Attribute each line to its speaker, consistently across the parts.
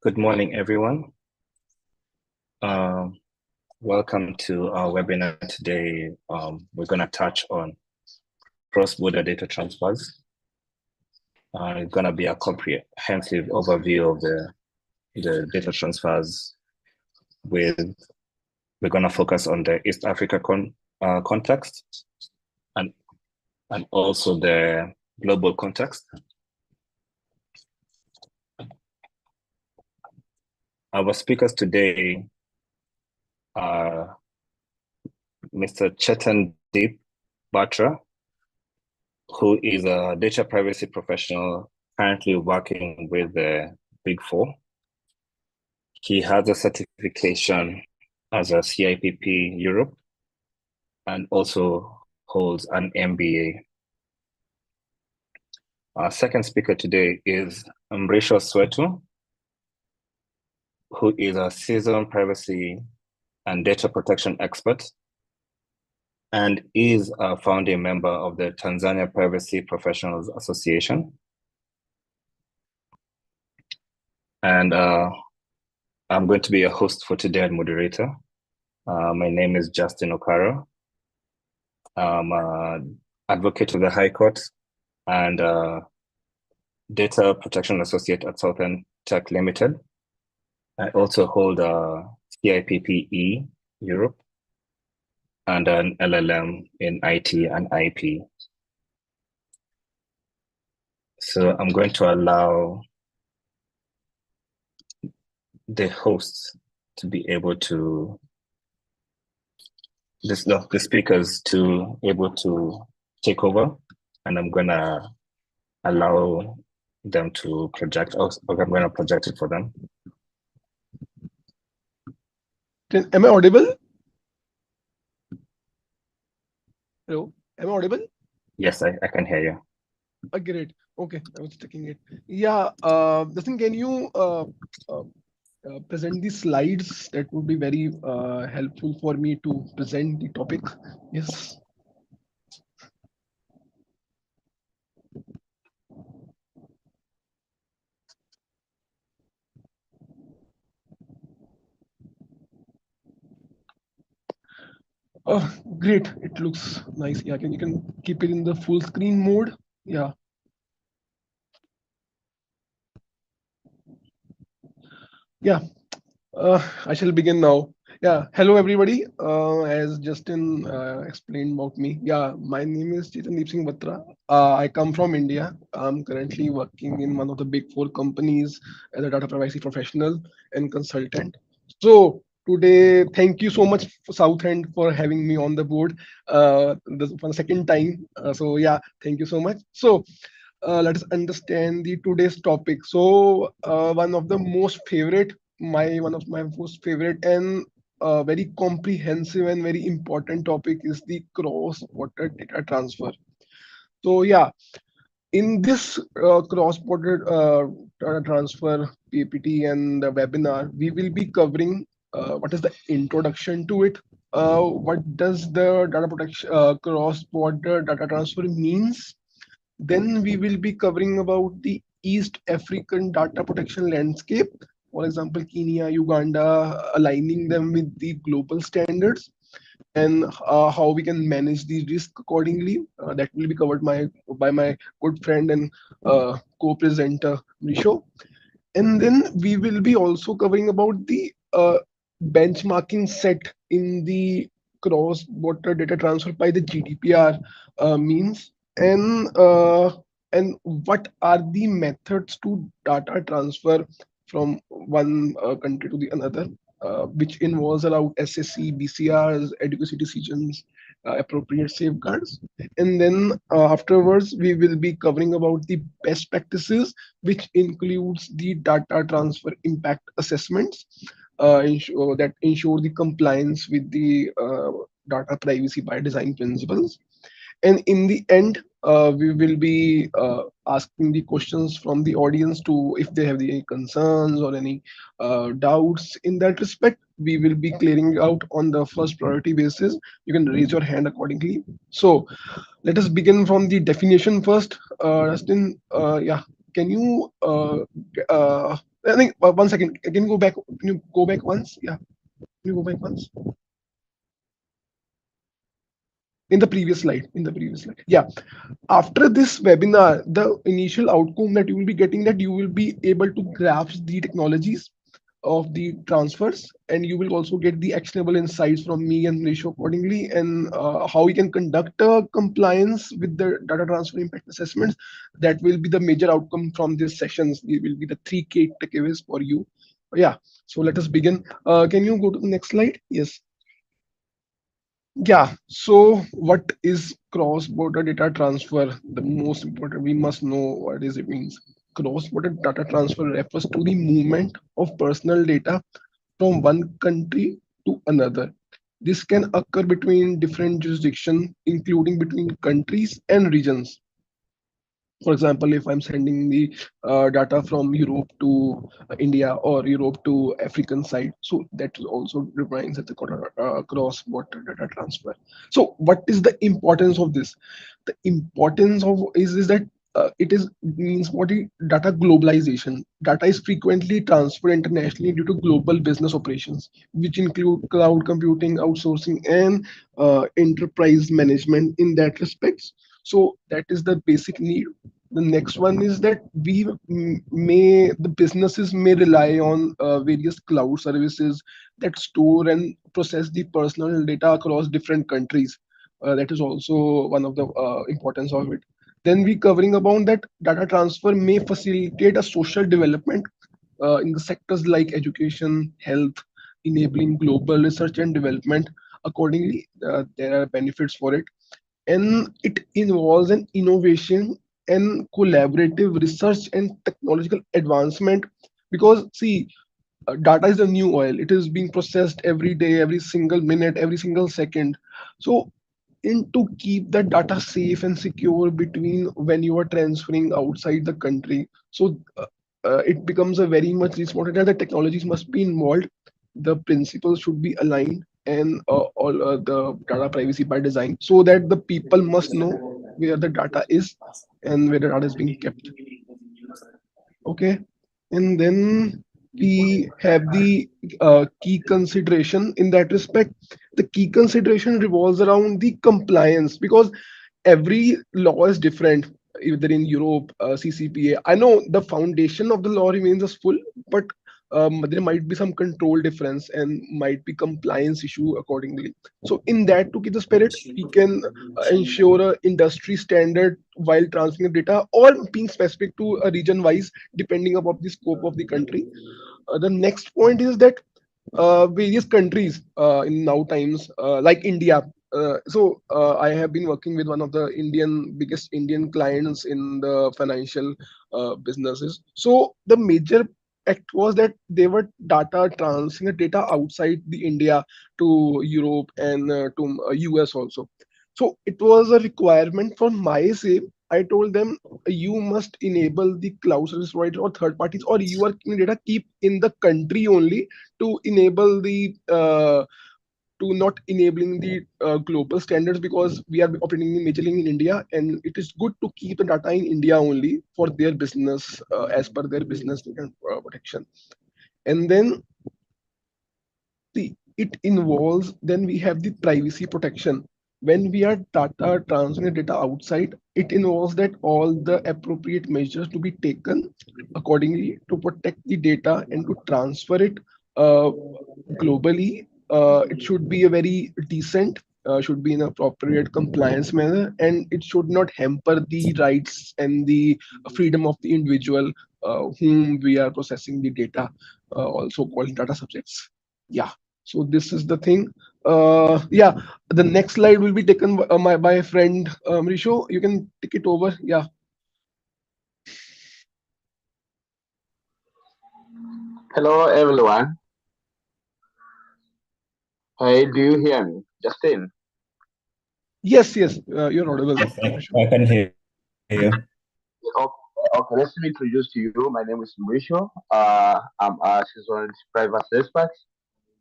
Speaker 1: Good morning, everyone. Welcome to our webinar today. We're going to touch on cross-border data transfers. It's going to be a comprehensive overview of the data transfers. We're going to focus on the East Africa context and also the global context. Our speakers today are Mr. Chetandeep Batra, who is a data privacy professional currently working with the Big Four. He has a certification as a CIPP Europe and also holds an MBA. Our second speaker today is Mrisho Swetu, who is a seasoned privacy and data protection expert and is a founding member of the Tanzania Privacy Professionals Association. And I'm going to be a host for today and moderator. My name is Justin Okaro. I'm an advocate of the High Court and data protection associate at Southern Tech Limited. I also hold a CIPPE Europe and an LLM in IT and IP. So I'm going to allow the hosts to be able to, the speakers to able to take over, and I'm gonna allow them to project, or I'm gonna project it for them.
Speaker 2: Am I audible? Hello, am I audible?
Speaker 1: Yes, I can hear you.
Speaker 2: Great. Okay, I was checking it. Yeah, Justin, can you present the slides? That would be very helpful for me to present the topic. Yes. Oh, great. It looks nice. Yeah, you can keep it in the full screen mode. Yeah. Yeah. I shall begin now. Yeah, hello everybody. As Justin explained about me, yeah, my name is Chetandeep Singh Batra. I come from India. I'm currently working in one of the big four companies as a data privacy professional and consultant. So today, thank you so much for South End for having me on the board for the second time. So yeah, thank you so much. So let us understand the today's topic. So one of my most favorite and very comprehensive and very important topic is the cross-border data transfer. So yeah, in this cross-border data transfer PPT and the webinar, we will be covering what is the introduction to it, what does the data protection cross-border data transfer means. Then we will be covering about the East African data protection landscape, for example, Kenya, Uganda, aligning them with the global standards, and how we can manage the risk accordingly. That will be covered by my good friend and co-presenter Risho. And then we will be also covering about the benchmarking set in the cross-border data transfer by the GDPR means, and what are the methods to data transfer from one country to the another, which involves around SSC, BCRs, adequacy decisions, appropriate safeguards. And then afterwards, we will be covering about the best practices, which includes the data transfer impact assessments, ensure the compliance with the data privacy by design principles. And in the end, we will be asking the questions from the audience to if they have any concerns or any doubts in that respect. We will be clearing out on the first priority basis. You can raise your hand accordingly. So let us begin from the definition first. Justin, yeah, can you I think 1 second. Can you go back? Can you go back once? Yeah. Can you go back once? In the previous slide. In the previous slide. Yeah. After this webinar, the initial outcome that you will be getting, that you will be able to grasp the technologies of the transfers, and you will also get the actionable insights from me and Nisho accordingly, and how we can conduct compliance with the data transfer impact assessments. That will be the major outcome from these sessions. It will be the 3 key takeaways for you. Yeah. So let us begin. Can you go to the next slide? Yes. Yeah, so what is cross-border data transfer? The most important, we must know what is it means. Cross-border data transfer refers to the movement of personal data from one country to another. This can occur between different jurisdictions, including between countries and regions. For example, if I'm sending the data from Europe to India or Europe to African side, so that also defines as a cross-border data transfer. So what is the importance of this? The importance of is that it is means what is data globalization. Data is frequently transferred internationally due to global business operations, which include cloud computing, outsourcing, and enterprise management in that respects. So that is the basic need. The next one is that the businesses may rely on various cloud services that store and process the personal data across different countries. That is also one of the importance of it. Then we covering about that data transfer may facilitate a social development in the sectors like education, health, enabling global research and development. Accordingly, there are benefits for it, and it involves an innovation and collaborative research and technological advancement. Because see, data is the new oil. It is being processed every day, every single minute, every single second. So in to keep the data safe and secure between when you are transferring outside the country, so it becomes a very much responsibility that the technologies must be involved, the principles should be aligned, and all the data privacy by design, so that the people must know where the data is and where the data is being kept. Okay. And then we have the key consideration in that respect. The key consideration revolves around the compliance, because every law is different, either in Europe, CCPA. I know the foundation of the law remains as full, but there might be some control difference and might be compliance issue accordingly. So in that to keep the spirit, we can ensure a industry standard while transferring data, or being specific to a region wise depending upon the scope of the country. The next point is that various countries in now times, like India. I have been working with one of the biggest Indian clients in the financial businesses. So the major act was that they were data transferring the data outside the India to Europe and to US also. So it was a requirement for my say. I told them you must enable the cloud service provider or third parties, or you are keeping data keep in the country only, to enable the to not enabling the global standards, because we are operating majorly in India, and it is good to keep the data in India only for their business, as per their business and protection. And then see, it involves, then we have the privacy protection. When we are data transferring data outside, it involves that all the appropriate measures to be taken accordingly to protect the data and to transfer it uh, globally. It should be a very decent, should be in appropriate compliance manner, and it should not hamper the rights and the freedom of the individual whom we are processing the data, also called data subjects. Yeah. So this is the thing. Yeah, the next slide will be taken by a friend, Risho. You can take it over. Yeah.
Speaker 3: Hello, everyone. Hey, do you hear me? Justin.
Speaker 2: Yes, yes, you're audible,
Speaker 1: Yes,
Speaker 2: Risho.
Speaker 1: I can hear you.
Speaker 3: Okay, let me introduce to you. My name is Mauricio. I'm a seasoned privacy expert,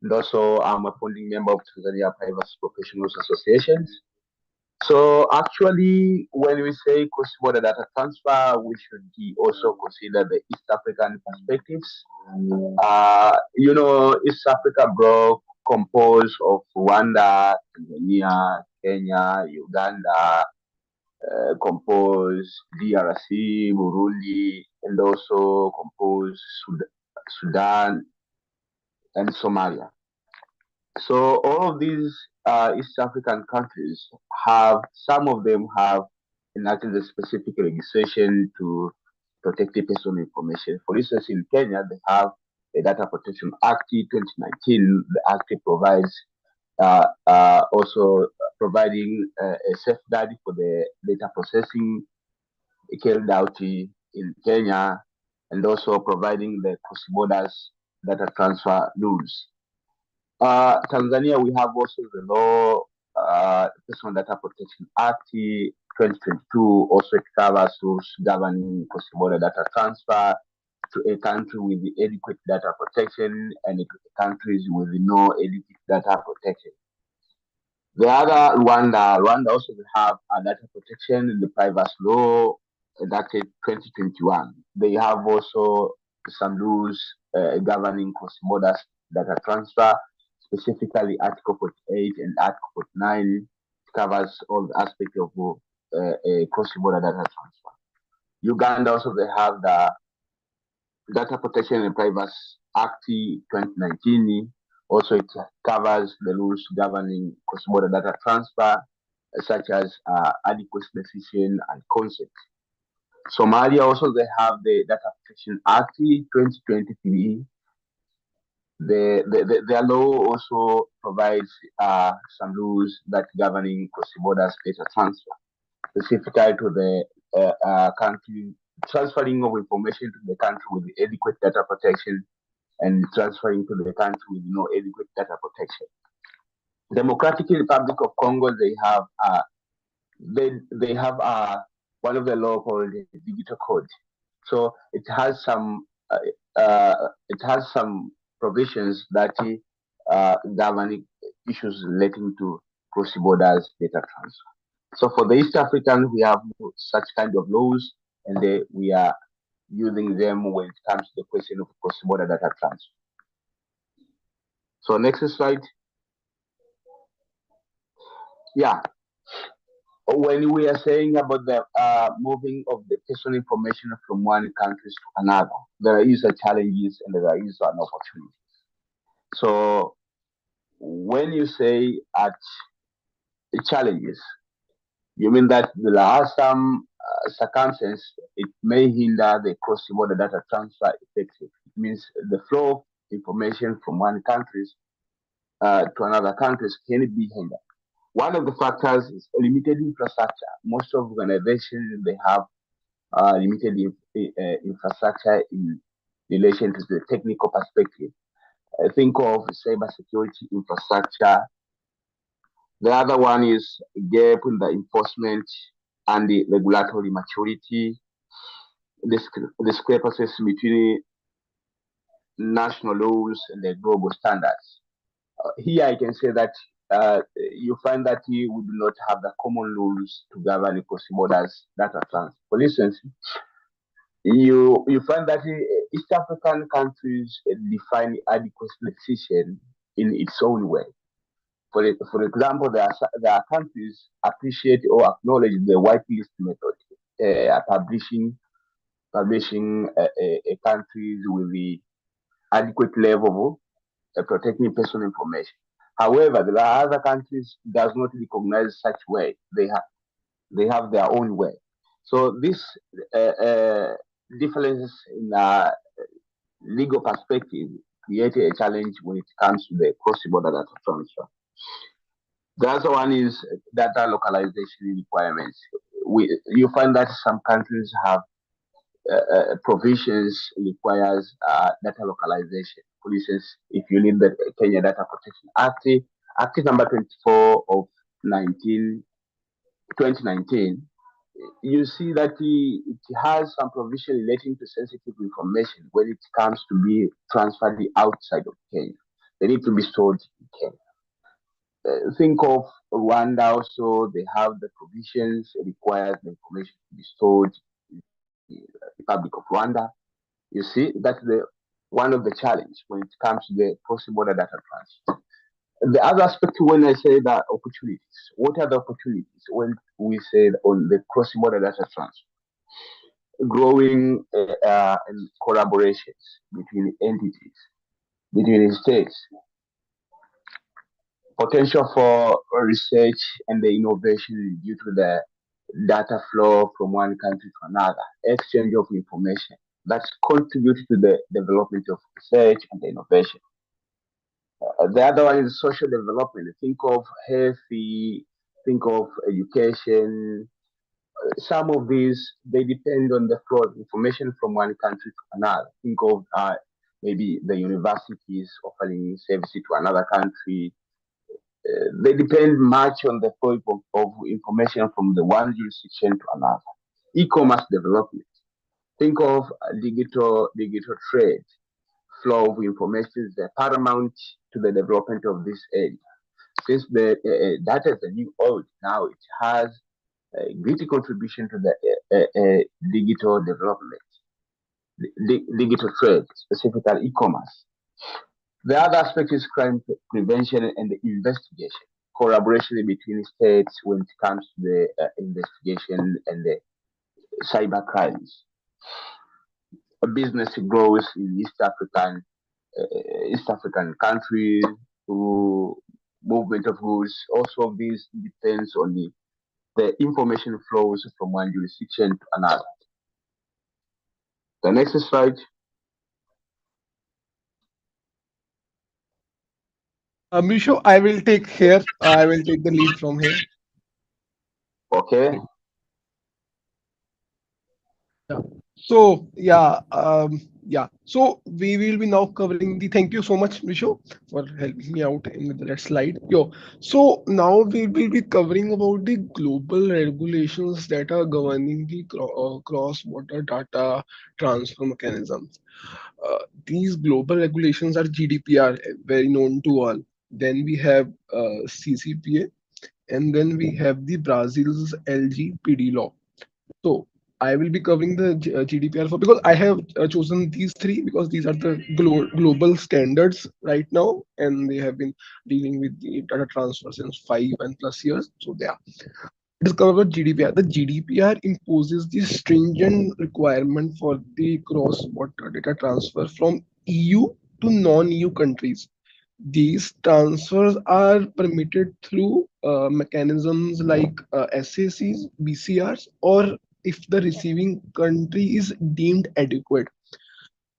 Speaker 3: and also I'm a founding member of Tanzania Privacy Professionals Associations. So actually, when we say cross-border data transfer, we should also consider the East African perspectives. East Africa bloc composed of Rwanda, Tanzania, Kenya, Uganda, compose DRC, Burundi, and also compose Sudan and Somalia. So all of these East African countries some of them have enacted a specific legislation to protect the personal information. For instance, in Kenya, they have the Data Protection Act 2019. The Act provides also providing a safeguard for the data processing carried out in Kenya, and also providing the cross-borders data transfer rules. Tanzania, we have also the law, Personal Data Protection Act 2022. Also, it covers rules governing cross-border data transfer to a country with adequate data protection and to countries with no adequate data protection. The other Rwanda also have a data protection in the privacy law enacted 2021. They have also some rules governing cross-border data transfer, specifically Article 48 and Article 49 covers all the aspects of cross-border data transfer. Uganda also they have the Data Protection and Privacy Act 2019. Also, it covers the rules governing cross-border data transfer, such as adequate decision and consent. Somalia also they have the Data Protection Act 2023. Their law also provides some rules that governing cross-border data transfer, specifically to the country transferring of information to the country with adequate data protection and transferring to the country with no adequate data protection. Democratic Republic of Congo, they have one of the law called the Digital Code. So it has some provisions that govern issues relating to cross-border data transfer. So for the East African, we have such kind of laws, and we are using them when it comes to the question of cross-border data transfer. So next slide. Yeah. When we are saying about the moving of the personal information from one country to another, there is a challenges and there is an opportunity. So when you say at challenges, you mean that there are some circumstances it may hinder the cross-border data transfer effective. It means the flow of information from one country to another country can be hindered. One of the factors is limited infrastructure. Most of organizations they have limited infrastructure in relation to the technical perspective. Think of cybersecurity infrastructure. The other one is gap in the enforcement and the regulatory maturity, discrepancies between national laws and the global standards. Here I can say that you find that we do not have the common rules to govern cross-border data transfer. For instance, you find that East African countries define adequate decision in its own way. For example, there are countries appreciate or acknowledge the whitelist method, publishing countries with the adequate level of protecting personal information. However, there are other countries does not recognize such way. They have their own way. So this differences in legal perspective create a challenge when it comes to the cross-border data transfer. The other one is data localization requirements. You find that some countries have provisions requires data localization. For instance, if you need the Kenya Data Protection Act number 24 of 2019, you see that it has some provision relating to sensitive information when it comes to be transferred outside of Kenya. They need to be stored in Kenya. think of Rwanda also, they have the provisions, it requires the information to be stored in the Republic of Rwanda. You see, that's the one of the challenge when it comes to the cross-border data transfer. The other aspect when I say that opportunities, what are the opportunities when we say on the cross-border data transfer? Growing in collaborations between entities, between states, potential for research and the innovation due to the data flow from one country to another, exchange of information that contributes to the development of research and the innovation. The other one is social development. Think of healthy, think of education. Some of these they depend on the flow of information from one country to another. Think of maybe the universities offering services to another country. They depend much on the flow of information from the one jurisdiction to another. E-commerce development. Think of digital trade. Flow of information is paramount to the development of this area. Since the data is a new oil, now it has a great contribution to the digital development, digital trade, specifically e-commerce. The other aspect is crime prevention and investigation, collaboration between states when it comes to the investigation and the cyber crimes. A business grows in East African countries through movement of goods. Also, this depends on the information flows from one jurisdiction to another. The next slide.
Speaker 2: Misho, I will take here. I will take the lead from here.
Speaker 3: Okay.
Speaker 2: Yeah. So yeah. So we will be now covering the. Thank you so much, Misho, for helping me out in with that slide. So now we will be covering about the global regulations that are governing the cross-border data transfer mechanisms. These global regulations are GDPR, very known to all. Then we have CCPA, and then we have the Brazil's LGPD law. So I will be covering the GDPR for because I have chosen these three because these are the global standards right now, and they have been dealing with the data transfer since 5+ years. So yeah, it is covered GDPR. The GDPR imposes the stringent requirement for the cross-border data transfer from EU to non-EU countries. These transfers are permitted through mechanisms like SACs, BCRs, or if the receiving country is deemed adequate.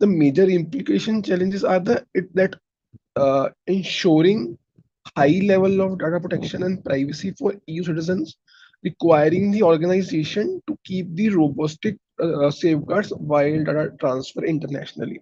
Speaker 2: The major implication challenges are that ensuring high level of data protection and privacy for EU citizens, requiring the organization to keep the robust safeguards while data transfer internationally.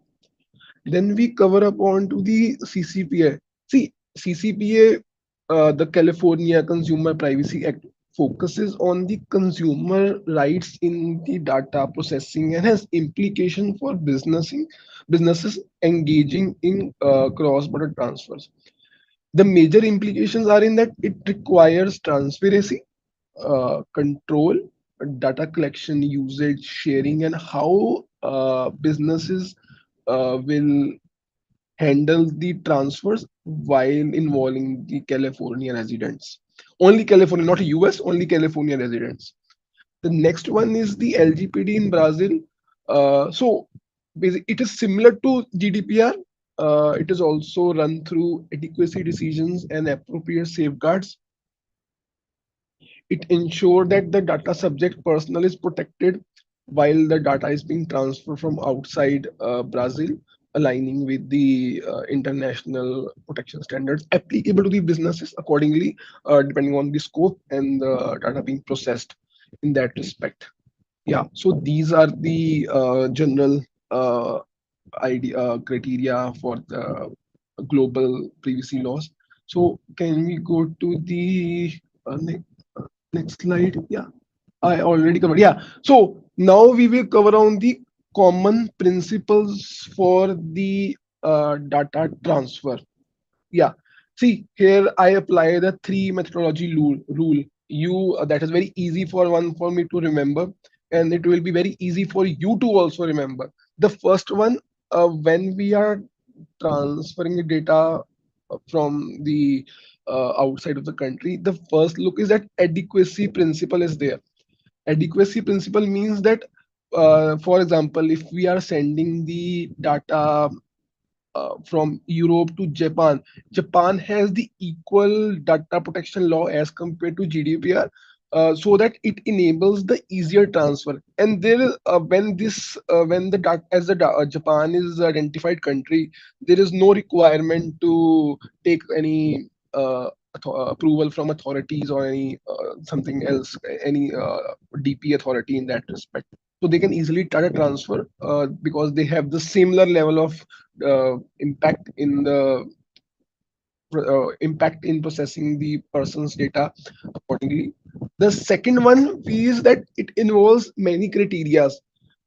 Speaker 2: Then we cover up on to the CCPA. See, CCPA, the California Consumer Privacy Act, focuses on the consumer rights in the data processing and has implication for businesses engaging in cross-border transfers. The major implications are in that it requires transparency, control, data collection, usage, sharing, and how businesses will handle the transfers while involving the California residents. Only California, not US, only California residents. The next one is the LGPD in Brazil. So basically, it is similar to GDPR. It is also run through adequacy decisions and appropriate safeguards. It ensures that the data subject personal is protected while the data is being transferred from outside Brazil, aligning with the international protection standards applicable to the businesses accordingly, depending on the scope and the data being processed in that respect. Yeah, so these are the general criteria for the global privacy laws. So can we go to the next slide? Yeah, I already covered. Yeah, so now we will cover on the common principles for the data transfer. Yeah, See, here I apply the three methodology rule. That is very easy for me to remember, and it will be very easy for you to also remember. The first one, when we are transferring the data from the outside of the country, the first look is that adequacy principle is there. Adequacy principle means that, for example, if we are sending the data from Europe to Japan. Japan has the equal data protection law as compared to GDPR, so that it enables the easier transfer. And there is when the data as the Japan is identified country, there is no requirement to take any approval from authorities or any something else, any DP authority in that respect. So they can easily data transfer because they have the similar level of impact in processing the person's data accordingly. The second one is that it involves many criteria.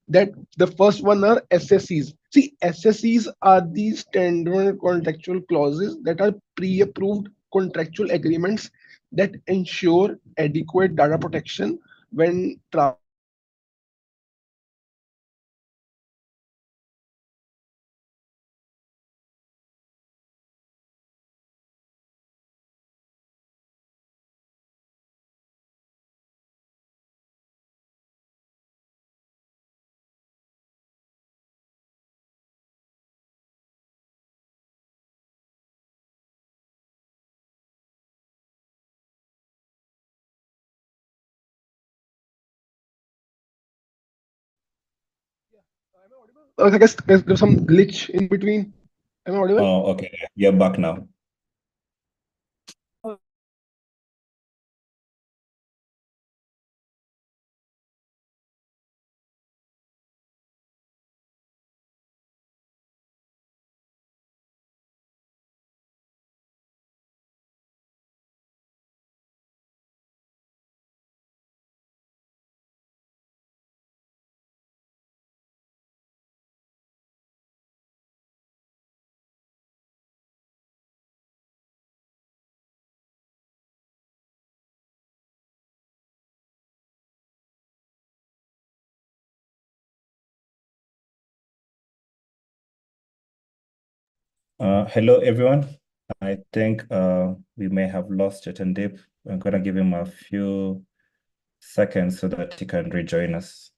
Speaker 2: That the first one are SSCs. See, SSCs are the standard contractual clauses that are pre-approved contractual agreements that ensure adequate data protection when transferring the data from one country to another. Yeah, am I audible? I guess there's some glitch in between. Am I audible?
Speaker 1: Oh, okay. You're back now. Hello, everyone. I think we may have lost Chetandeep. I'm going to give him a few seconds so that he can rejoin us.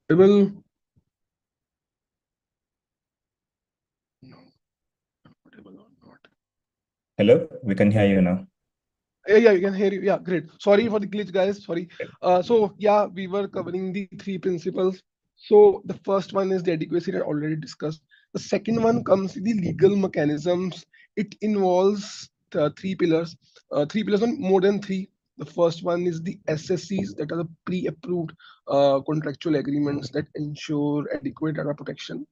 Speaker 2: Audible? No, audible or not?
Speaker 1: Hello, we can hear you now.
Speaker 2: Yeah, you can hear you. Yeah, great. Sorry for the glitch, guys. Sorry. So yeah, we were covering the three principles. So the first one is the adequacy that I already discussed. The second one comes with the legal mechanisms. It involves three pillars. Three pillars, one more than three. The first one is the SSCs, that are the pre-approved contractual agreements that ensure adequate data protection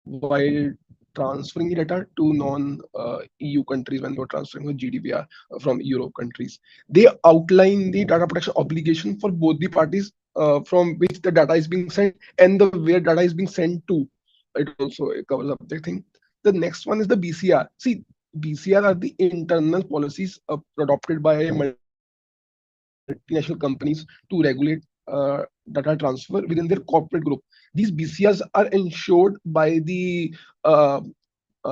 Speaker 2: while transferring the data to non-EU countries when you're transferring the GDPR from Europe countries. They outline the data protection obligation for both the parties from which the data is being sent and the where data is being sent to. It also covers up the thing. The next one is the BCR. See, BCR are the internal policies adopted by multinational companies to regulate data transfer within their corporate group. These BCRs are ensured by the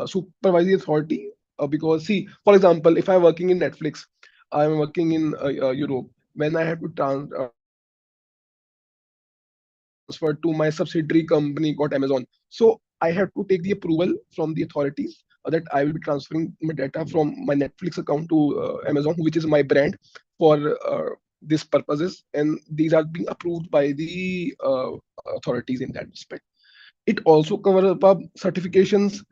Speaker 2: supervisory authority because, see, for example, if I'm working in Netflix, I'm working in Europe. When I have to transfer to my subsidiary company called Amazon, so I have to take the approval from the authorities that I will be transferring my data from my Netflix account to Amazon, which is my brand, for these purposes, and these are being approved by the authorities in that respect. It also covers up certifications,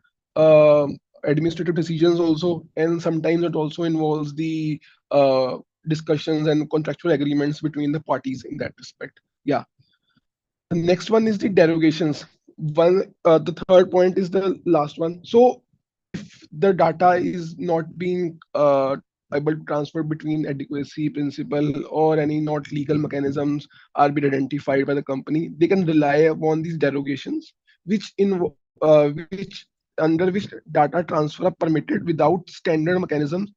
Speaker 2: administrative decisions also, and sometimes it also involves the discussions and contractual agreements between the parties in that respect. Yeah. The next one is the derogations. The third point is the last one. So if the data is not being able to transfer between adequacy principle or any not legal mechanisms are being identified by the company, they can rely upon these derogations, which under which data transfer are permitted without standard mechanisms.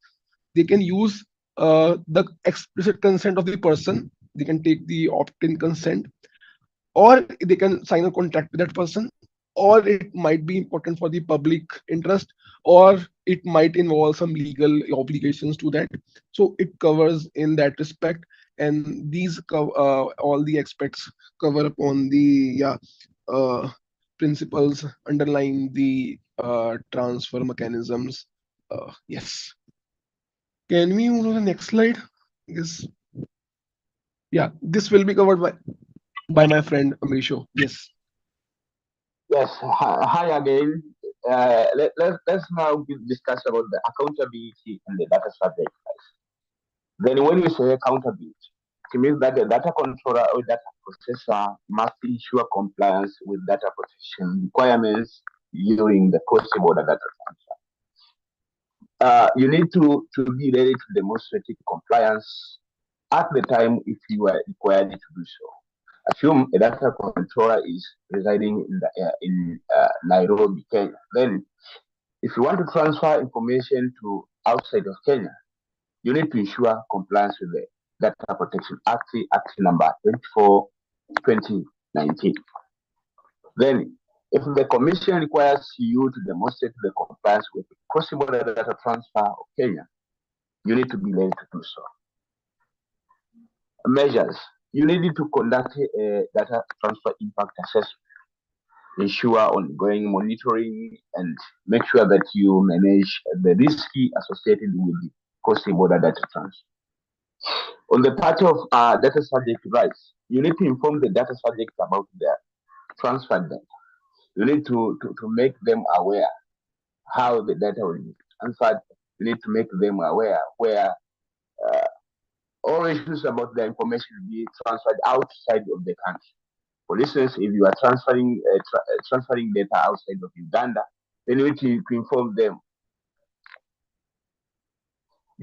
Speaker 2: They can use the explicit consent of the person. They can take the opt-in consent, or they can sign a contract with that person, or it might be important for the public interest, or it might involve some legal obligations to that. So it covers in that respect, and all the aspects cover upon the uh, principles underlying the transfer mechanisms. Yes. Can we move to the next slide? Yes. Yeah, this will be covered by my friend Amisho. Yes.
Speaker 3: Yes, hi again. Let's now discuss about the accountability and the data subject. Then when we say accountability, it means that the data controller or data processor must ensure compliance with data protection requirements during the cross-border data transfer. You need to be ready to demonstrate compliance at the time if you are required to do so. Assume a data controller is residing in Nairobi, Kenya. Then, if you want to transfer information to outside of Kenya, you need to ensure compliance with the Data Protection Act number 24, 2019. Then, if the commission requires you to demonstrate the compliance with the cross-border data transfer of Kenya, you need to be ready to do so. Measures. You need to conduct a data transfer impact assessment, ensure ongoing monitoring, and make sure that you manage the risk associated with the cross-border data transfer. On the part of data subject rights, you need to inform the data subject about their transfer data. You need to make them aware how the data will be transferred. You need to make them aware where all issues about the information will be transferred outside of the country. For instance, if you are transferring data outside of Uganda, then you need to inform them,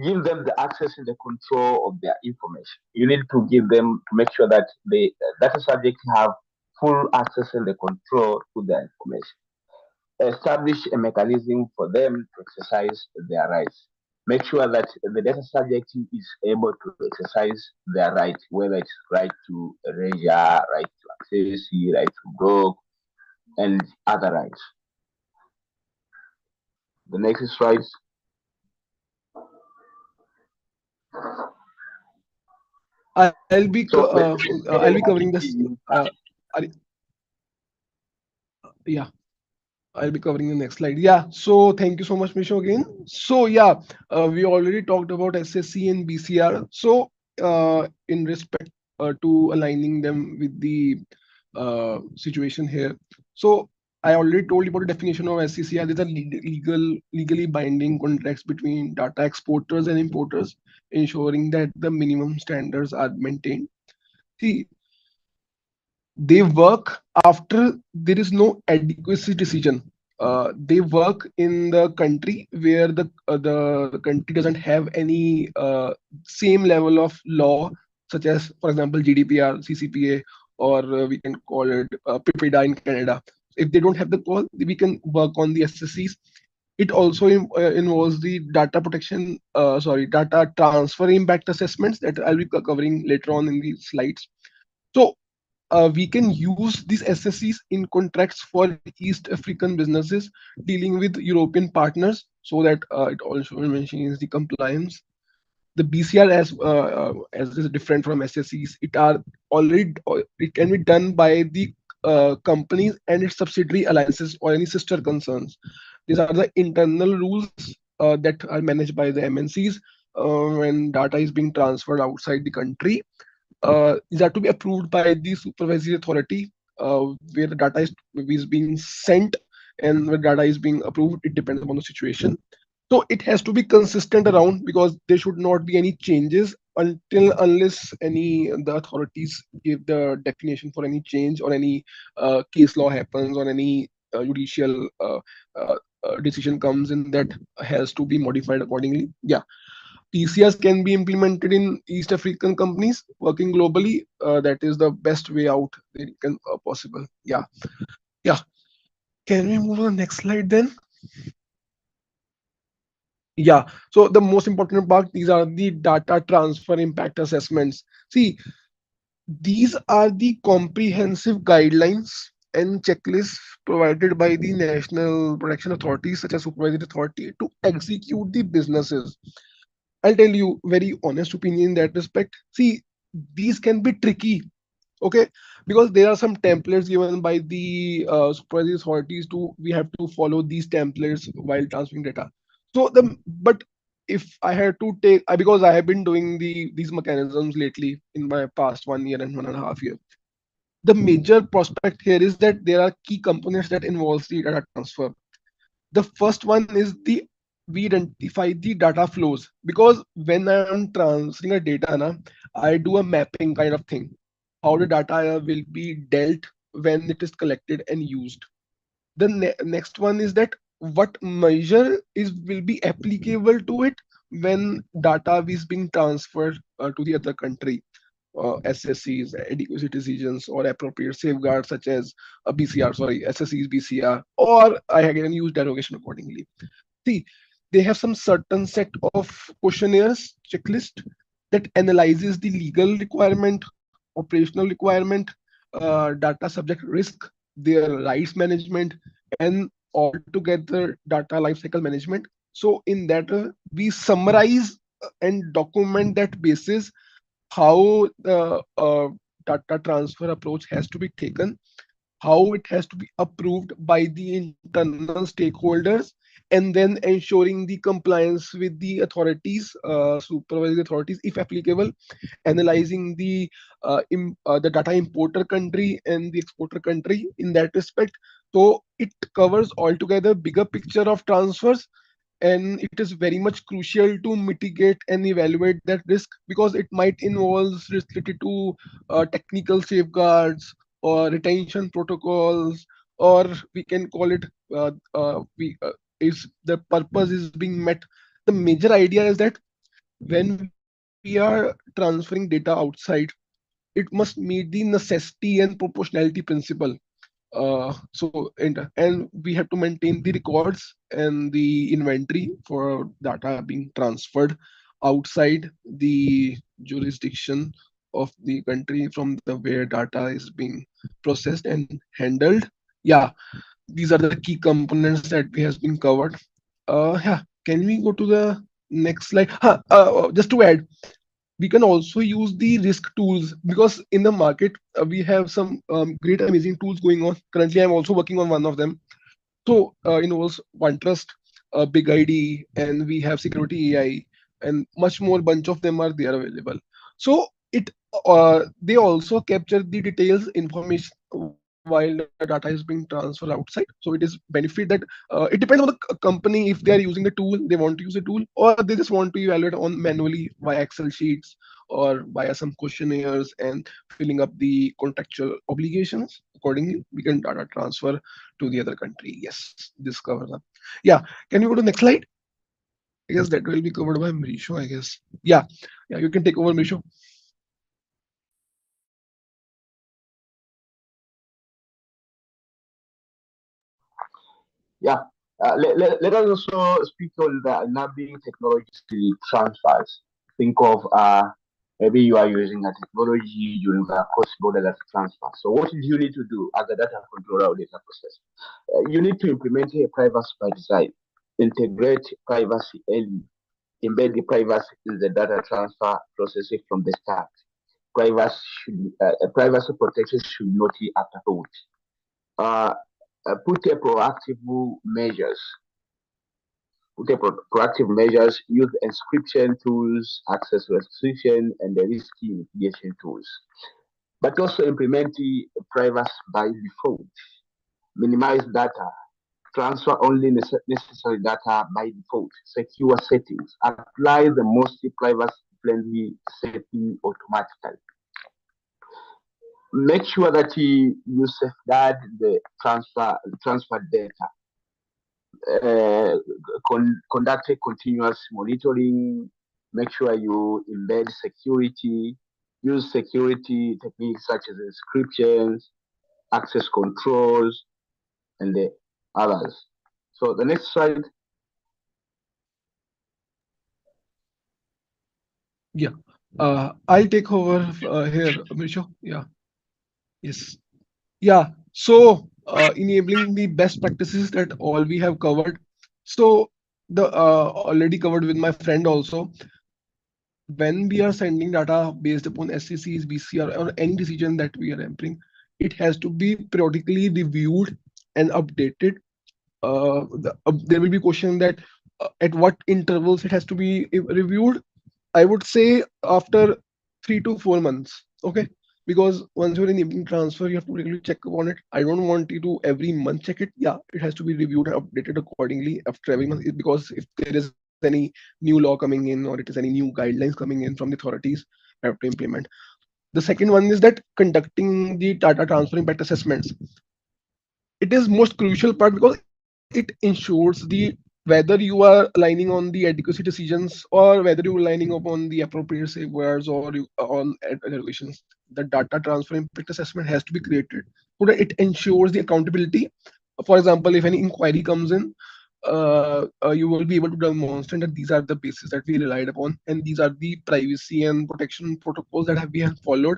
Speaker 3: give them the access and the control of their information. You need to give them to make sure that the data subjects have full access and the control to their information. Establish a mechanism for them to exercise their rights. Make sure that the data subject is able to exercise their right, whether it's right to erasure, right to access, right to block, and other rights. The next slide.
Speaker 2: I'll be
Speaker 3: So
Speaker 2: I'll be covering this. Yeah, I'll be covering the next slide. Yeah. So thank you so much, Misho, again. So yeah, we already talked about SSC and BCR. So in respect to aligning them with the situation here. So I already told you about the definition of SCCR. These are legally binding contracts between data exporters and importers, ensuring that the minimum standards are maintained. See, they work after there is no adequacy decision. They work in the country where the country doesn't have any same level of law, such as, for example, GDPR, CCPA, or we can call it PIPEDA in Canada. If they don't have the call, we can work on the SSCs. It also involves the data transfer impact assessments that I'll be covering later on in the slides. So we can use these SSCs in contracts for East African businesses dealing with European partners, so that it also mentions the compliance. The BCR as is different from SSCs. It can be done by the companies and its subsidiary alliances or any sister concerns. These are the internal rules that are managed by the MNCs when data is being transferred outside the country. Is that to be approved by the supervisory authority where the data is being sent and where data is being approved. It depends upon the situation. So it has to be consistent around, because there should not be any changes until unless any the authorities give the definition for any change, or any case law happens, or any judicial decision comes in that has to be modified accordingly. Yeah, TCS can be implemented in East African companies working globally. That is the best way out that can possible. Yeah, yeah. Can we move on to the next slide then? Yeah. So the most important part, these are the data transfer impact assessments. See, these are the comprehensive guidelines and checklists provided by the national protection authorities, such as supervisory authority, to execute the businesses. I'll tell you very honest opinion in that respect. See, these can be tricky, okay, because there are some templates given by the supervisory authorities to we have to follow these templates while transferring data. So but if I had to take because I have been doing these mechanisms lately in my past 1 year and 1.5 years, the major prospect here is that there are key components that involves the data transfer. The first one is the we identify the data flows, because when I am transferring a data na, I do a mapping kind of thing, how the data will be dealt when it is collected and used. The next one is that what measure is will be applicable to it when data is being transferred to the other country. SSCs, adequacy decisions, or appropriate safeguards such as a BCR, sorry, SSCs, BCR, or I can use derogation accordingly. See, they have some certain set of questionnaires, checklist that analyzes the legal requirement, operational requirement, data subject risk, their rights management, and altogether data lifecycle management. So in that, we summarize and document that basis how the data transfer approach has to be taken, how it has to be approved by the internal stakeholders, and then ensuring the compliance with the authorities, supervisory authorities, if applicable, analyzing the data importer country and the exporter country in that respect. So it covers altogether bigger picture of transfers, and it is very much crucial to mitigate and evaluate that risk, because it might involve risk related to technical safeguards or retention protocols, or we can call it we if the purpose is being met. The major idea is that when we are transferring data outside, it must meet the necessity and proportionality principle. And we have to maintain the records and the inventory for data being transferred outside the jurisdiction of the country from the where data is being processed and handled. Yeah, these are the key components that we has been covered. Yeah, can we go to the next slide? Just to add, we can also use the risk tools, because in the market we have some great amazing tools going on. Currently I'm also working on one of them. So involves OneTrust, Big ID, and we have Security AI, and much more bunch of them are there available. So it they also capture the details information while the data is being transferred outside. So it is benefit that it depends on the company. If they are using the tool, they want to use a tool, or they just want to evaluate on manually via Excel sheets or via some questionnaires and filling up the contractual obligations. Accordingly, we can data transfer to the other country. Yes, this covers up. Yeah, can you go to the next slide? I guess that will be covered by Mauricio, I guess. Yeah, yeah, you can take over, Mauricio.
Speaker 3: Yeah. Let us also speak on the enabling technologies to transfers. Think of maybe you are using a technology during the cross-border data transfer. So what do you need to do as a data controller or data processor? You need to implement a privacy by design, integrate privacy early, embed the privacy in the data transfer processing from the start. Privacy protection should not be afterthought. Uh, put a proactive measures. Put a proactive measures. Use encryption tools, access restriction, and the risky mitigation tools. but also implement the privacy by default, minimize data, transfer only necessary data by default, secure settings, apply the most privacy-friendly setting automatically. Make sure that you safeguard the transfer data. Conduct a continuous monitoring. Make sure you embed security. Use security techniques such as encryptions, access controls, and the others. So the next slide.
Speaker 2: Yeah. I'll take over here, Amisho. Yeah. Yes. Yeah. So enabling the best practices that all we have covered. So the already covered with my friend also. When we are sending data based upon SCCs, BCR, or any decision that we are entering, it has to be periodically reviewed and updated. There will be question that at what intervals it has to be reviewed. I would say after 3 to 4 months. Okay. Because once you're in evening transfer, you have to regularly check upon it. I don't want you to every month check it. Yeah, it has to be reviewed and updated accordingly after every month. Because if there is any new law coming in or it is any new guidelines coming in from the authorities, I have to implement. The second one is that conducting the data transfer impact assessments. It is most crucial part because it ensures the whether you are aligning on the adequacy decisions or whether you're lining up on the appropriate safeguards or on regulations. The data transfer impact assessment has to be created so that it ensures the accountability. For example, if any inquiry comes in, you will be able to demonstrate that these are the bases that we relied upon and these are the privacy and protection protocols that we have followed.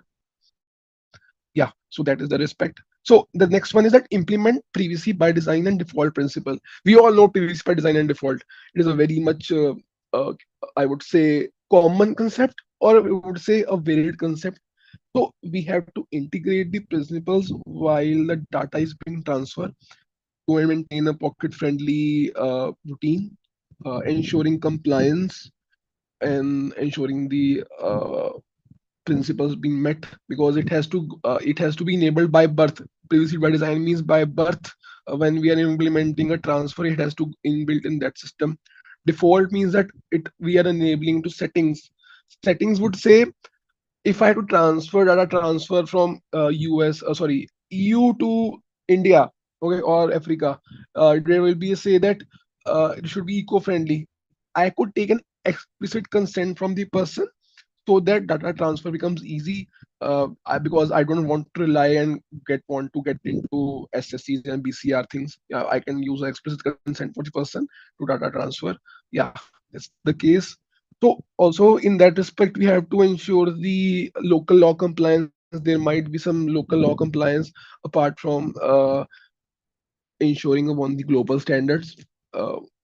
Speaker 2: Yeah, so that is the respect. So the next one is that implement privacy by design and default principle. We all know privacy by design and default. It is a very much uh, I would say common concept, or we would say a varied concept. So we have to integrate the principles while the data is being transferred to maintain a pocket friendly routine, ensuring compliance and ensuring the principles being met, because it has to be enabled by birth. Privacy by design means by birth. When we are implementing a transfer, it has to inbuilt in that system. Default means that it we are enabling to settings. Settings would say if I had to transfer data transfer from US, sorry, EU to India, okay, or Africa, there will be a say that it should be eco-friendly. I could take an explicit consent from the person so that data transfer becomes easy. Because I don't want to rely and want to get into SSCs and BCR things. Yeah, I can use an explicit consent for the person to data transfer. Yeah, that's the case. So also in that respect, we have to ensure the local law compliance. There might be some local law compliance apart from ensuring upon the global standards.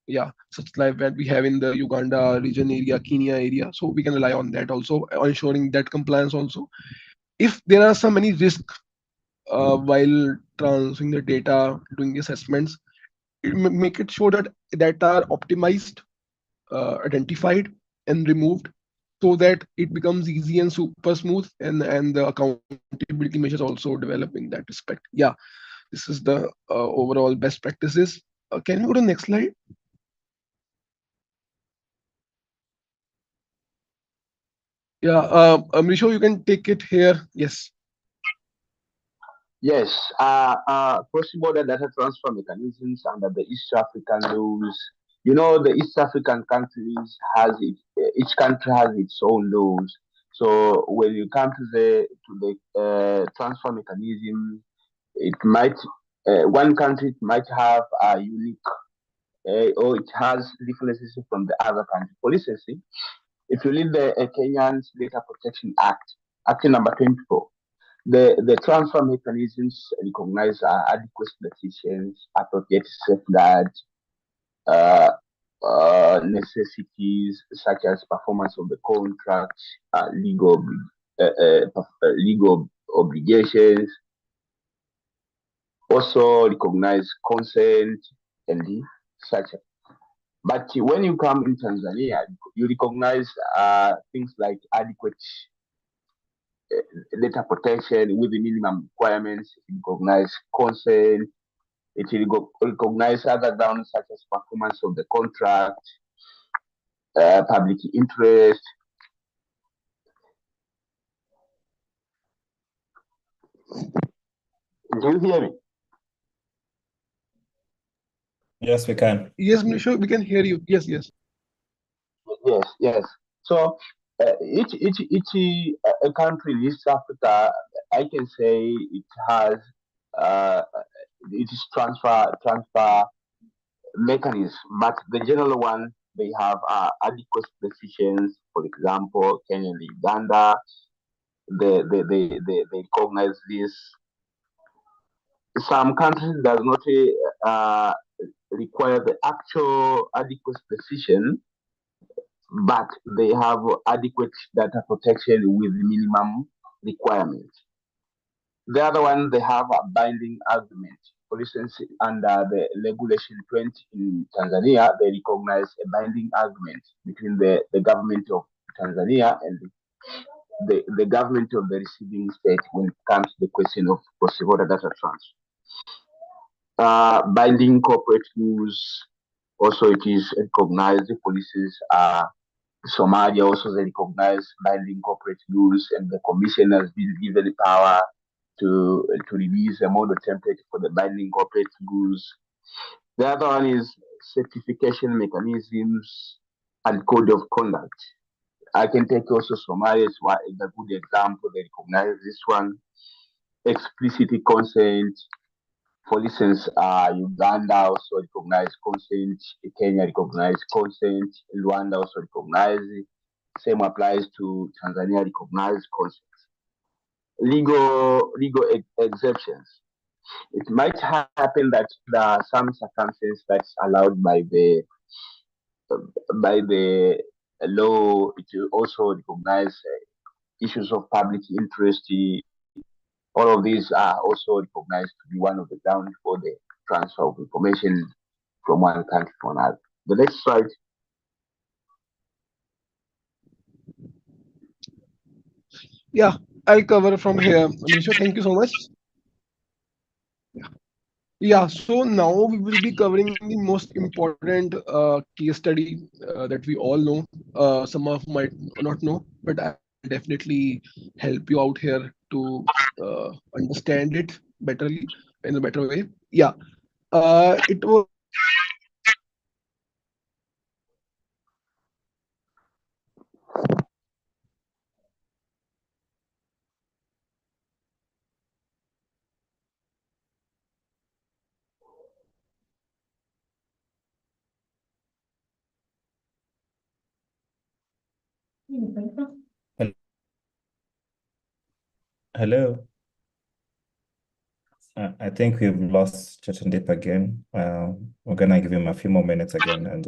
Speaker 2: Yeah, such like that we have in the Uganda region area, Kenya area. So we can rely on that also, ensuring that compliance also. If there are some any risk while transferring the data, doing the assessments, make it sure that that are optimized, identified, and removed so that it becomes easy and super smooth, and the accountability measures also develop in that respect. Yeah, this is the overall best practices. Can we go to the next slide? Yeah, Amrisho, you can take it here. Yes.
Speaker 3: Yes, cross-border data transfer mechanisms under the East African laws. You know, the East African countries each country has its own laws. So when you come to the transfer mechanism, it might one country might have a unique or it has differences from the other country. For instance, if you read the Kenyan's Data Protection Act, Act number 24, the transfer mechanisms recognize adequate decisions, appropriate safeguards, uh, necessities such as performance of the contract, legal obligations, also recognize consent and such. But when you come in Tanzania, you recognize things like adequate data protection with the minimum requirements. It recognizes consent. It will recognize other grounds such as performance of the contract, public interest. Do you hear me?
Speaker 1: Yes, we can.
Speaker 2: Yes, Manisha, we can hear you. Yes, yes.
Speaker 3: Yes. So each country in East Africa, I can say it has it is transfer mechanism, but the general one they have adequate decisions. For example, Kenya and Uganda, they recognize this. Some countries does not require the actual adequate decision, but they have adequate data protection with minimum requirements. The other one, they have a binding agreement. For instance, under the Regulation 20 in Tanzania, they recognize a binding agreement between the government of Tanzania and the government of the receiving state when it comes to the question of cross-border data transfer. Binding corporate rules, also it is recognized. The policies Somalia also they recognize binding corporate rules, and the commission has been given the power to release a model template for the binding corporate rules. The other one is certification mechanisms and code of conduct. I can take also Somalia as a good example. They recognize this one. Explicit consent. For instance, Uganda also recognized consent, Kenya recognized consent, Rwanda also recognized. Same applies to Tanzania, recognized consent. Legal exceptions. It might happen that there are some circumstances that's allowed by the law. It will also recognize issues of public interest. All of these are also recognized to be one of the grounds for the transfer of information from one country to another. The next slide.
Speaker 2: Yeah, I'll cover from here. Manisha, thank you so much. Yeah, so now we will be covering the most important case study that we all know. Some of might not know, but I'll definitely help you out here to understand it betterly in a better way. Yeah, it was.
Speaker 1: Hello. I think we've lost Chatandip again. We're gonna give him a few more minutes again and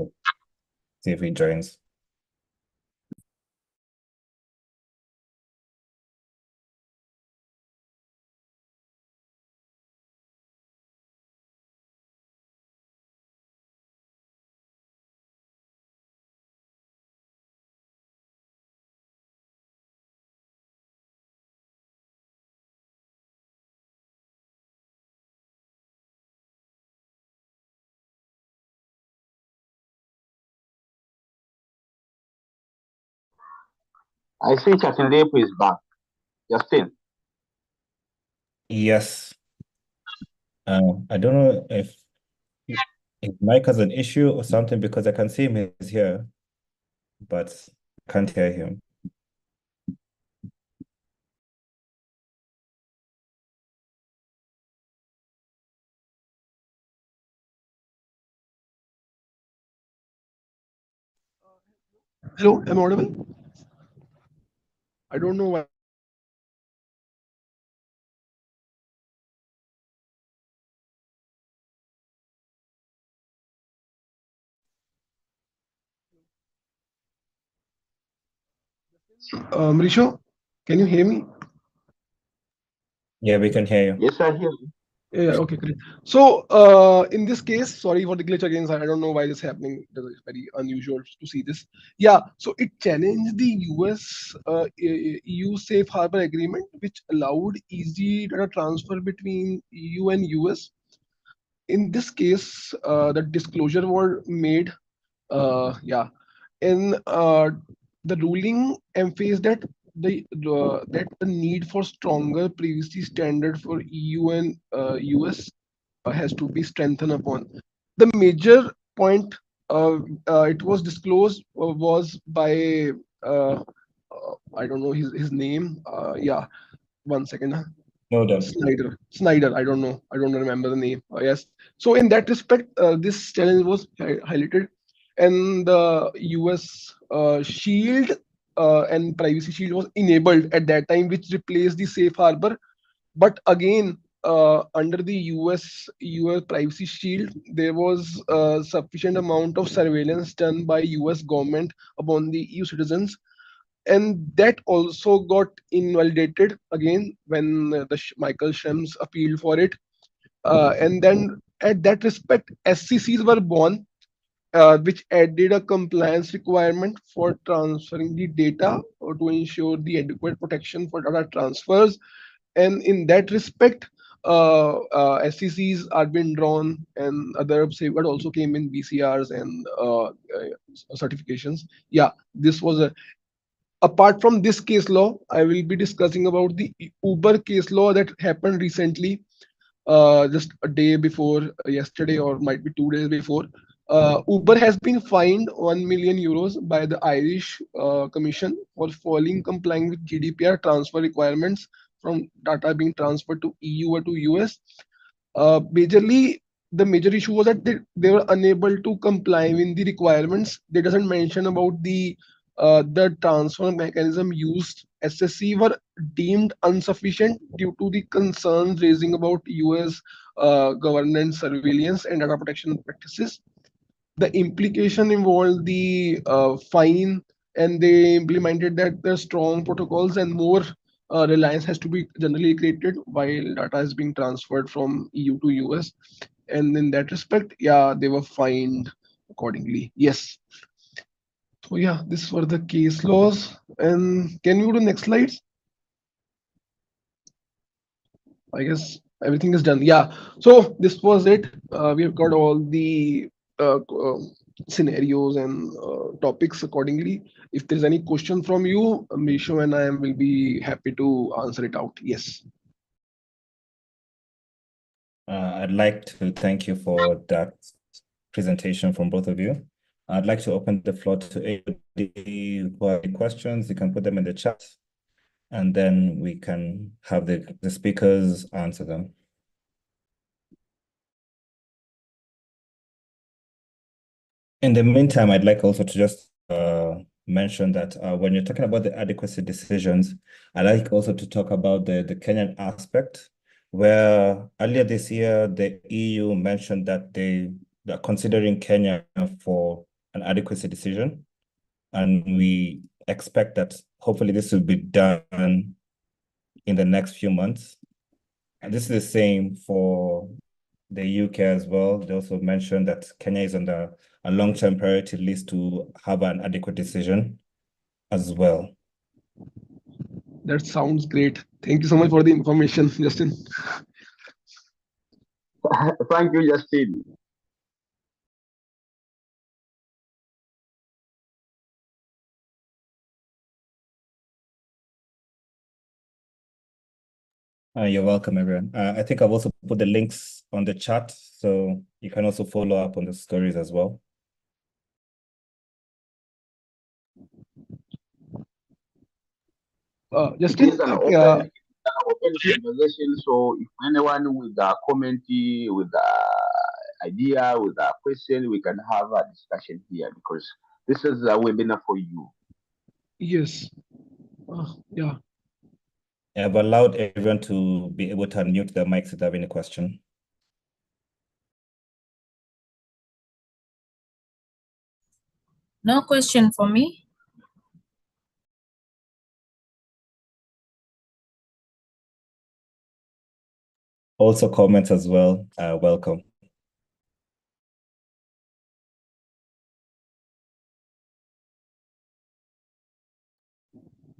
Speaker 1: see if he joins.
Speaker 3: I see Chatindepu is back. Justin.
Speaker 1: Yes. I don't know if Mike has an issue or something, because I can see him is here, but I can't hear him.
Speaker 2: Hello, am I audible? I don't know why. Marisha, can you hear me?
Speaker 1: Yeah, we can hear you.
Speaker 3: Yes, I hear you.
Speaker 2: Yeah, okay, great. So, in this case, sorry for the glitch again. I don't know why this is happening. It's very unusual to see this. Yeah, so it challenged the US EU Safe Harbor Agreement, which allowed easy data transfer between EU and US. In this case, the disclosure were made. Yeah, in the ruling emphasized that the need for stronger privacy standard for EU and US has to be strengthened upon. The major point it was disclosed was by I don't know his name. Yeah, one second.
Speaker 1: No, then.
Speaker 2: Snyder. I don't know. I don't remember the name. Yes. So in that respect, this challenge was highlighted, and the US Shield and Privacy Shield was enabled at that time, which replaced the Safe Harbor. But again, under the US Privacy Shield, there was a sufficient amount of surveillance done by US government upon the EU citizens, and that also got invalidated again when Michael Schrems appealed for it. And then at that respect, SCCs were born, which added a compliance requirement for transferring the data or to ensure the adequate protection for data transfers. And in that respect, SCCs are being drawn, and other safeguard also came in BCRs and certifications. Yeah, this was a apart from this case law, I will be discussing about the Uber case law that happened recently, just a day before yesterday, or might be 2 days before. Uber has been fined 1 million euros by the Irish Commission for failing complying with GDPR transfer requirements from data being transferred to EU or to US. Majorly, the major issue was that they were unable to comply with the requirements. They doesn't mention about the transfer mechanism used. SSC were deemed insufficient due to the concerns raising about US governance, surveillance, and data protection practices. The implication involved the fine, and they implemented that the strong protocols and more reliance has to be generally created while data is being transferred from EU to US. And in that respect, yeah, they were fined accordingly. Yes. So yeah, these were the case laws. And can you go to the next slides? I guess everything is done. Yeah. So this was it. We have got all the scenarios and topics accordingly. If there's any question from you, Misho and I will be happy to answer it out. Yes.
Speaker 1: I'd like to thank you for that presentation from both of you. I'd like to open the floor to anybody who have any questions. You can put them in the chat, and then we can have the speakers answer them. In the meantime, I'd like also to just mention that when you're talking about the adequacy decisions, I'd like also to talk about the Kenyan aspect, where earlier this year, the EU mentioned that they're considering Kenya for an adequacy decision. And we expect that hopefully this will be done in the next few months. And this is the same for the UK as well. They also mentioned that Kenya is on a long-term priority list to have an adequate decision as well.
Speaker 2: That sounds great. Thank you so much for the information, Justin.
Speaker 3: Thank you, Justin.
Speaker 1: You're welcome, everyone. I think I've also put the links on the chat, so you can also follow up on the stories as well.
Speaker 2: Justin,
Speaker 3: It is an open conversation. So if anyone with a comment, with a idea, with a question, we can have a discussion here, because this is a webinar for you.
Speaker 2: yes. Yeah.
Speaker 1: I've allowed everyone to be able to unmute their mics if they have any question.
Speaker 4: No question for me.
Speaker 1: also comments as well are welcome.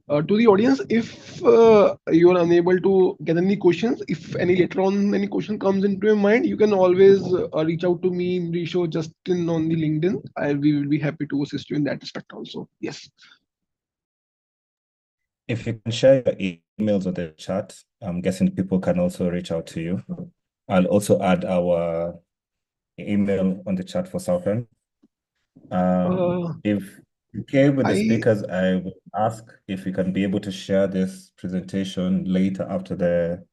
Speaker 2: To the audience, if you are unable to get any questions, if any later on any question comes into your mind, you can always reach out to me, Risho, Justin on the LinkedIn. We will be happy to assist you in that respect also. Yes.
Speaker 1: If you can share your emails on the chat, I'm guessing people can also reach out to you. I'll also add our email on the chat for Southern. If okay with the speakers, I will ask if we can be able to share this presentation later after the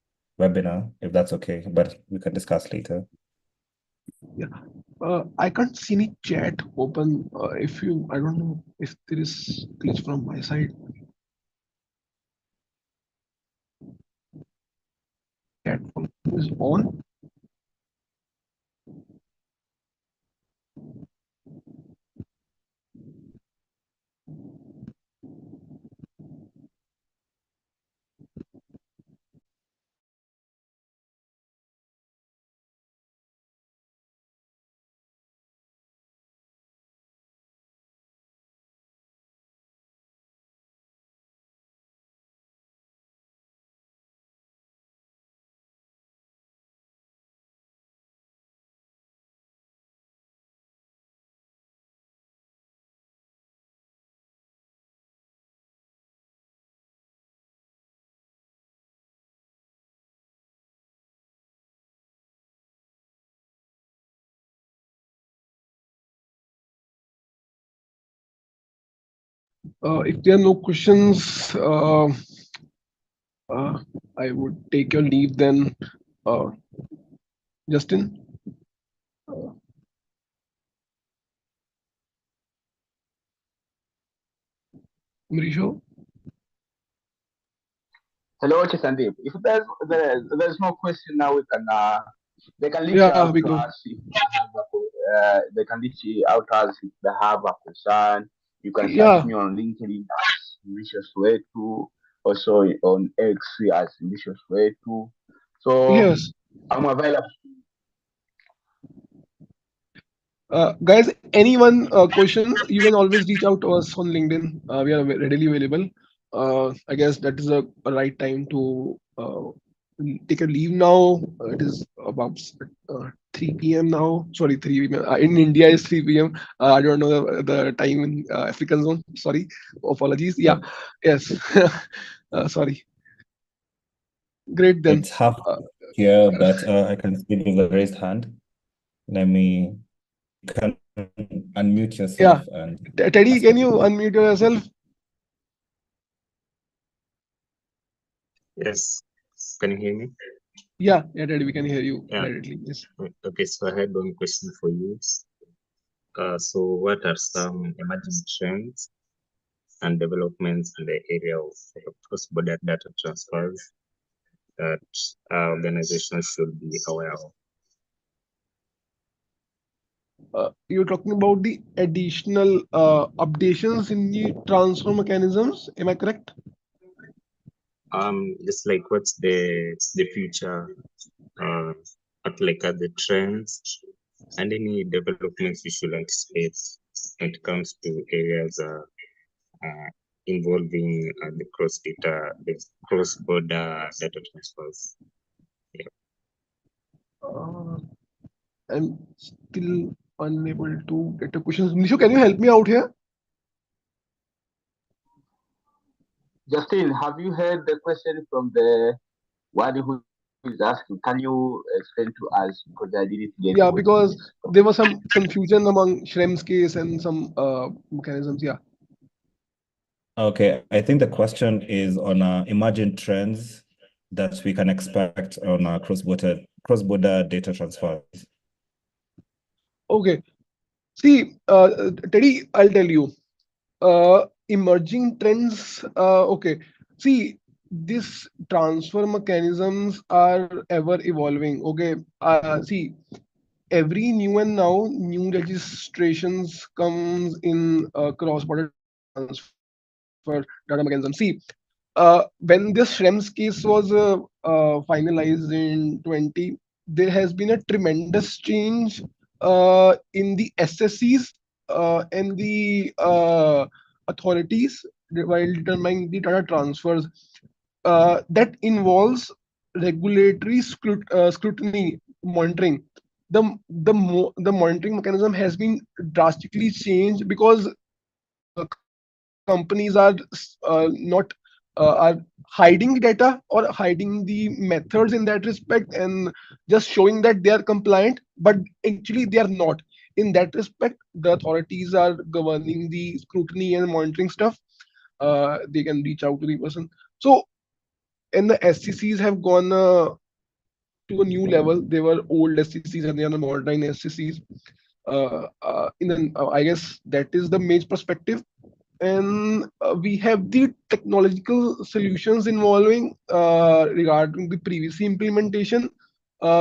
Speaker 1: webinar, if that's okay, but we can discuss later.
Speaker 2: Yeah. I can't see any chat open. If you, I don't know if there is glitch from my side. Chat function is on. If there are no questions, I would take your leave then. Justin? Marisho?
Speaker 3: Hello, Sandeep. If there's no question now, we can they can reach
Speaker 2: Yeah,
Speaker 3: out
Speaker 2: we
Speaker 3: to
Speaker 2: go.
Speaker 3: us. They can reach out to us if they have a concern. You can search me on LinkedIn as Ambitious Way too. Also on X as Ambitious Way too. So
Speaker 2: Yes.
Speaker 3: I'm available.
Speaker 2: Guys, anyone questions, you can always reach out to us on LinkedIn. We are readily available. I guess that is a right time to take a leave now. It is about 3 p.m. now. Sorry, 3 p.m. In India is 3 p.m. I don't know the time in African zone. Sorry, apologies. Yeah, yes. Sorry. Great then.
Speaker 1: It's half here, but I can see the raised hand. Let me, you can unmute yourself.
Speaker 2: Yeah.
Speaker 1: And
Speaker 2: Teddy, can you unmute yourself?
Speaker 5: Yes. Can you hear me?
Speaker 2: Yeah, Teddy, we can hear you directly. Yes.
Speaker 5: Okay, so I had one question for you. So what are some emerging trends and developments in the area of cross-border data transfers that organizations should be aware of?
Speaker 2: You're talking about the additional updations in the transfer mechanisms. Am I correct?
Speaker 5: Just like what's the future, the trends and any developments we should anticipate when it comes to areas involving the cross-border data transfers. Yeah.
Speaker 2: I'm still unable to get a question. Nishu, can you help me out here?
Speaker 3: Justin, have you heard the question from the one who is asking? Can you explain to us because I didn't get?
Speaker 2: Yeah, because there was some confusion among Shrem's case and some mechanisms. Yeah.
Speaker 1: Okay, I think the question is on emerging trends that we can expect on cross-border data transfers.
Speaker 2: Okay. See, Teddy, I'll tell you. Emerging trends. Okay. See, these transfer mechanisms are ever evolving. Okay. See, every new and now new registrations comes in cross-border transfer data mechanism. See, when this Schrems case was finalized in 20, there has been a tremendous change in the SSCs and the authorities while determining the data transfers. That involves regulatory scrutiny monitoring. The monitoring mechanism has been drastically changed because companies are not are hiding data or hiding the methods in that respect and just showing that they are compliant, but actually they are not. In that respect, the authorities are governing the scrutiny and monitoring stuff. They can reach out to the person. So, and the SCCs have gone to a new level. They were old SCCs and they are modern SCCs. I guess that is the major perspective. And we have the technological solutions involving regarding the privacy implementation.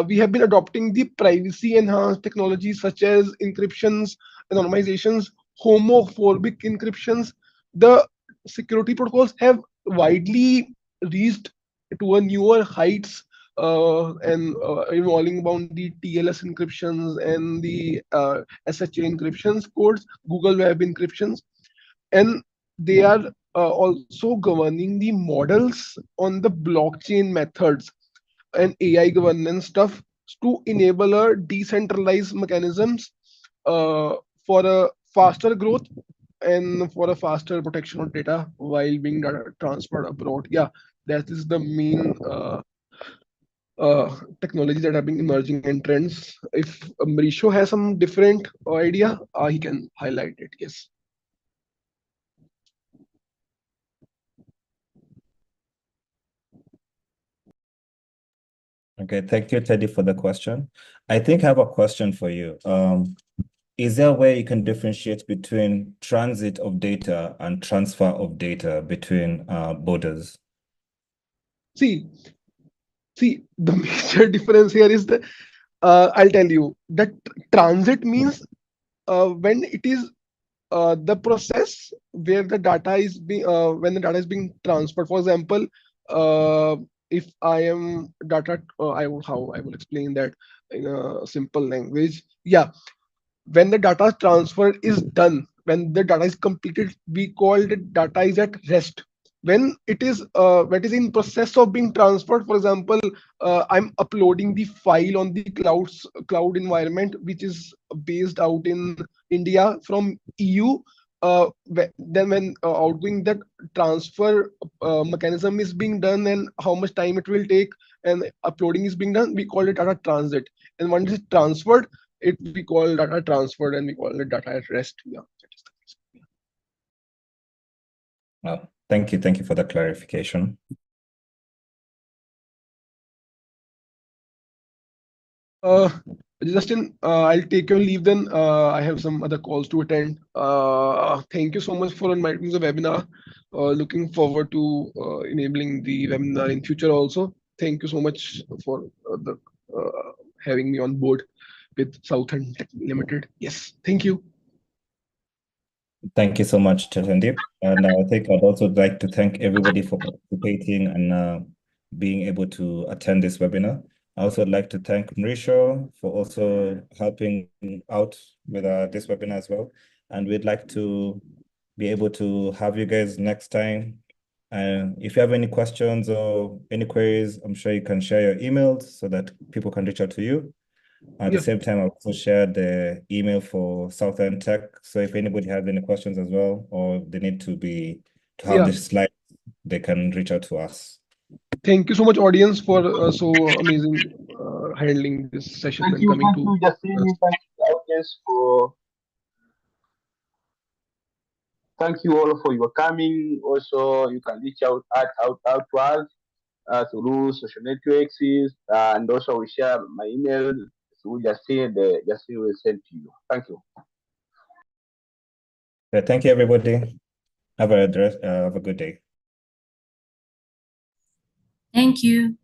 Speaker 2: We have been adopting the privacy enhanced technologies such as encryptions, anonymizations, homophobic encryptions. The security protocols have widely reached to a newer heights and involving about the TLS encryptions and the SHA encryptions codes, Google Web encryptions, and they are also governing the models on the blockchain methods and AI governance stuff to enable a decentralized mechanisms for a faster growth and for a faster protection of data while being data transferred abroad. Yeah, that is the main technologies that have been emerging and trends. If Mauricio has some different idea, he can highlight it. Yes.
Speaker 1: Okay, thank you, Teddy, for the question. I think I have a question for you. Is there a way you can differentiate between transit of data and transfer of data between borders?
Speaker 2: See, the major difference here is the I'll tell you that transit means when it is the process where the data is being when the data is being transferred. For example, if I am data, how I will explain that in a simple language. Yeah, when the data transfer is done, when the data is completed, we call the data is at rest. When it is in process of being transferred, for example, I'm uploading the file on the cloud environment, which is based out in India from EU. Then when outgoing that transfer mechanism is being done and how much time it will take and uploading is being done, we call it data transit. And once it's transferred, it we call data transferred and we call it data at rest. Yeah, that is the case.
Speaker 1: Oh, thank you for the clarification.
Speaker 2: Justin, I'll take your leave then. I have some other calls to attend. Thank you so much for inviting me to the webinar. Looking forward to enabling the webinar in future also. Thank you so much for the having me on board with Southern Tech Limited. Yes, thank you.
Speaker 1: Thank you so much, Chatandeep. And I think I'd also like to thank everybody for participating and being able to attend this webinar. I also like to thank Mauricio for also helping out with this webinar as well. And we'd like to be able to have you guys next time. And if you have any questions or any queries, I'm sure you can share your emails so that people can reach out to you. At the same time, I'll also share the email for Southern Tech. So if anybody has any questions as well, or they need to have this slide, they can reach out to us.
Speaker 2: Thank you so much, audience, for so amazing handling this session
Speaker 3: Thank
Speaker 2: and
Speaker 3: you,
Speaker 2: coming
Speaker 3: thank
Speaker 2: to
Speaker 3: you, Justin. Thank you, audience, for. Thank you all for your coming. Also, you can reach out to us through social networks, and also we share my email through Justin. Justin will send to you. Thank you.
Speaker 1: Thank you, everybody. Have a good day.
Speaker 4: Thank you.